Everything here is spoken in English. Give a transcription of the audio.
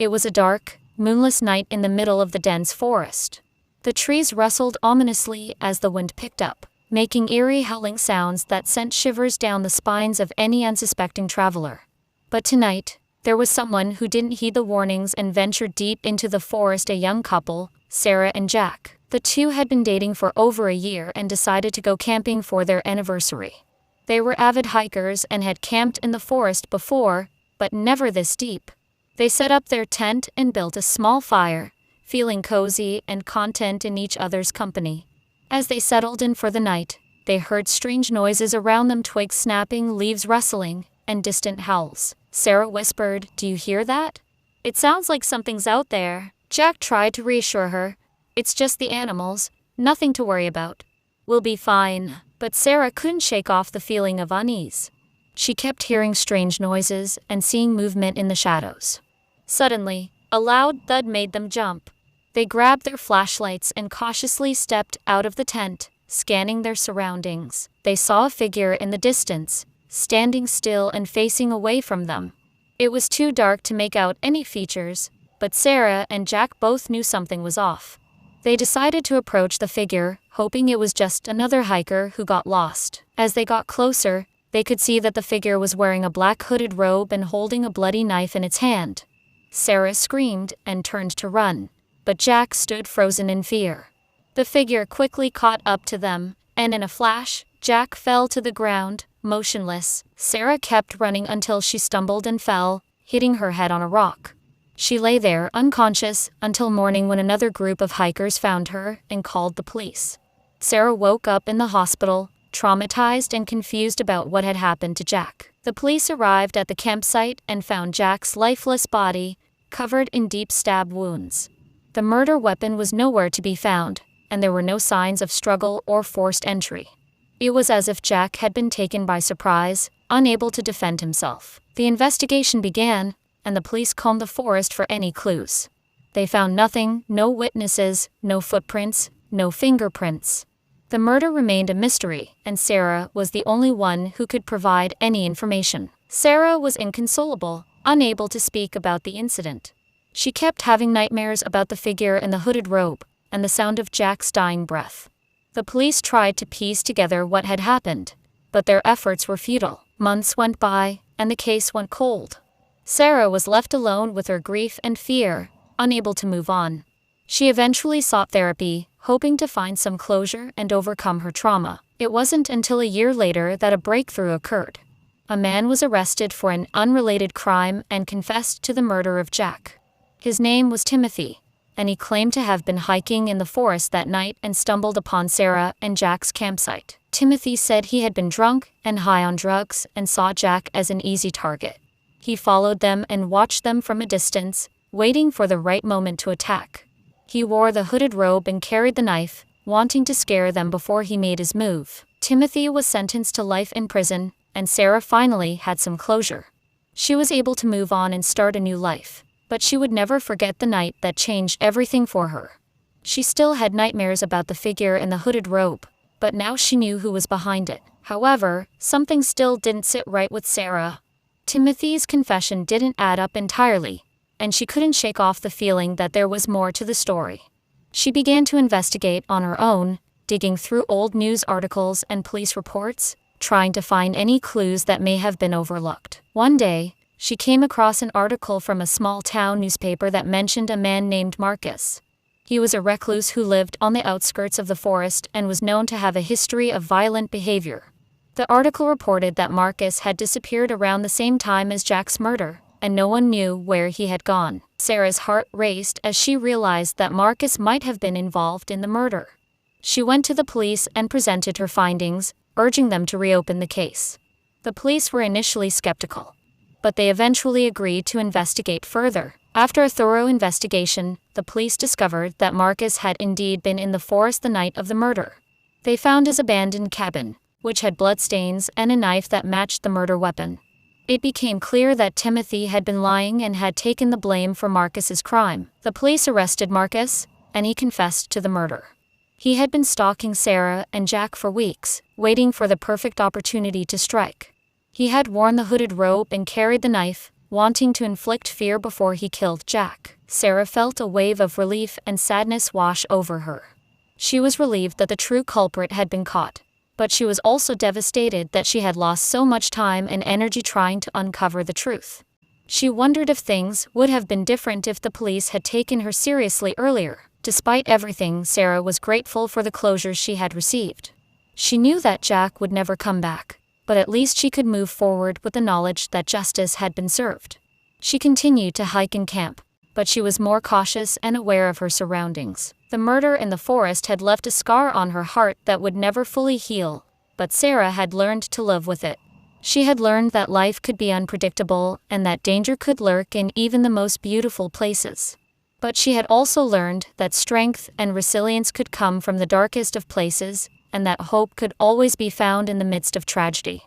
It was a dark, moonless night in the middle of the dense forest. The trees rustled ominously as the wind picked up, making eerie howling sounds that sent shivers down the spines of any unsuspecting traveler. But tonight, there was someone who didn't heed the warnings and ventured deep into the forest. A young couple, Sarah and Jack. The two had been dating for over a year and decided to go camping for their anniversary. They were avid hikers and had camped in the forest before, but never this deep. They set up their tent and built a small fire, feeling cozy and content in each other's company. As they settled in for the night, they heard strange noises around them: twigs snapping, leaves rustling, and distant howls. Sarah whispered, "Do you hear that?" "It sounds like something's out there." Jack tried to reassure her. "It's just the animals, nothing to worry about. We'll be fine." But Sarah couldn't shake off the feeling of unease. She kept hearing strange noises and seeing movement in the shadows. Suddenly, a loud thud made them jump. They grabbed their flashlights and cautiously stepped out of the tent, scanning their surroundings. They saw a figure in the distance, standing still and facing away from them. It was too dark to make out any features, but Sarah and Jack both knew something was off. They decided to approach the figure, hoping it was just another hiker who got lost. As they got closer, they could see that the figure was wearing a black hooded robe and holding a bloody knife in its hand. Sarah screamed and turned to run, but Jack stood frozen in fear. The figure quickly caught up to them, and in a flash, Jack fell to the ground, motionless. Sarah kept running until she stumbled and fell, hitting her head on a rock. She lay there unconscious until morning, when another group of hikers found her and called the police. Sarah woke up in the hospital, traumatized and confused about what had happened to Jack. The police arrived at the campsite and found Jack's lifeless body, covered in deep stab wounds. The murder weapon was nowhere to be found, and there were no signs of struggle or forced entry. It was as if Jack had been taken by surprise, unable to defend himself. The investigation began, and the police combed the forest for any clues. They found nothing: no witnesses, no footprints, no fingerprints. The murder remained a mystery, and Sarah was the only one who could provide any information. Sarah was inconsolable, unable to speak about the incident. She kept having nightmares about the figure in the hooded robe, and the sound of Jack's dying breath. The police tried to piece together what had happened, but their efforts were futile. Months went by, and the case went cold. Sarah was left alone with her grief and fear, unable to move on. She eventually sought therapy, hoping to find some closure and overcome her trauma. It wasn't until a year later that a breakthrough occurred. A man was arrested for an unrelated crime and confessed to the murder of Jack. His name was Timothy, and he claimed to have been hiking in the forest that night and stumbled upon Sarah and Jack's campsite. Timothy said he had been drunk and high on drugs and saw Jack as an easy target. He followed them and watched them from a distance, waiting for the right moment to attack. He wore the hooded robe and carried the knife, wanting to scare them before he made his move. Timothy was sentenced to life in prison, and Sarah finally had some closure. She was able to move on and start a new life, but she would never forget the night that changed everything for her. She still had nightmares about the figure in the hooded robe, but now she knew who was behind it. However, something still didn't sit right with Sarah. Timothy's confession didn't add up entirely, and she couldn't shake off the feeling that there was more to the story. She began to investigate on her own, digging through old news articles and police reports, trying to find any clues that may have been overlooked. One day, she came across an article from a small town newspaper that mentioned a man named Marcus. He was a recluse who lived on the outskirts of the forest and was known to have a history of violent behavior. The article reported that Marcus had disappeared around the same time as Jack's murder, and no one knew where he had gone. Sarah's heart raced as she realized that Marcus might have been involved in the murder. She went to the police and presented her findings, urging them to reopen the case. The police were initially skeptical, but they eventually agreed to investigate further. After a thorough investigation, the police discovered that Marcus had indeed been in the forest the night of the murder. They found his abandoned cabin, which had bloodstains and a knife that matched the murder weapon. It became clear that Timothy had been lying and had taken the blame for Marcus's crime. The police arrested Marcus, and he confessed to the murder. He had been stalking Sarah and Jack for weeks, waiting for the perfect opportunity to strike. He had worn the hooded robe and carried the knife, wanting to inflict fear before he killed Jack. Sarah felt a wave of relief and sadness wash over her. She was relieved that the true culprit had been caught, but she was also devastated that she had lost so much time and energy trying to uncover the truth. She wondered if things would have been different if the police had taken her seriously earlier. Despite everything, Sarah was grateful for the closure she had received. She knew that Jack would never come back, but at least she could move forward with the knowledge that justice had been served. She continued to hike and camp, but she was more cautious and aware of her surroundings. The murder in the forest had left a scar on her heart that would never fully heal, but Sarah had learned to live with it. She had learned that life could be unpredictable and that danger could lurk in even the most beautiful places. But she had also learned that strength and resilience could come from the darkest of places, and that hope could always be found in the midst of tragedy.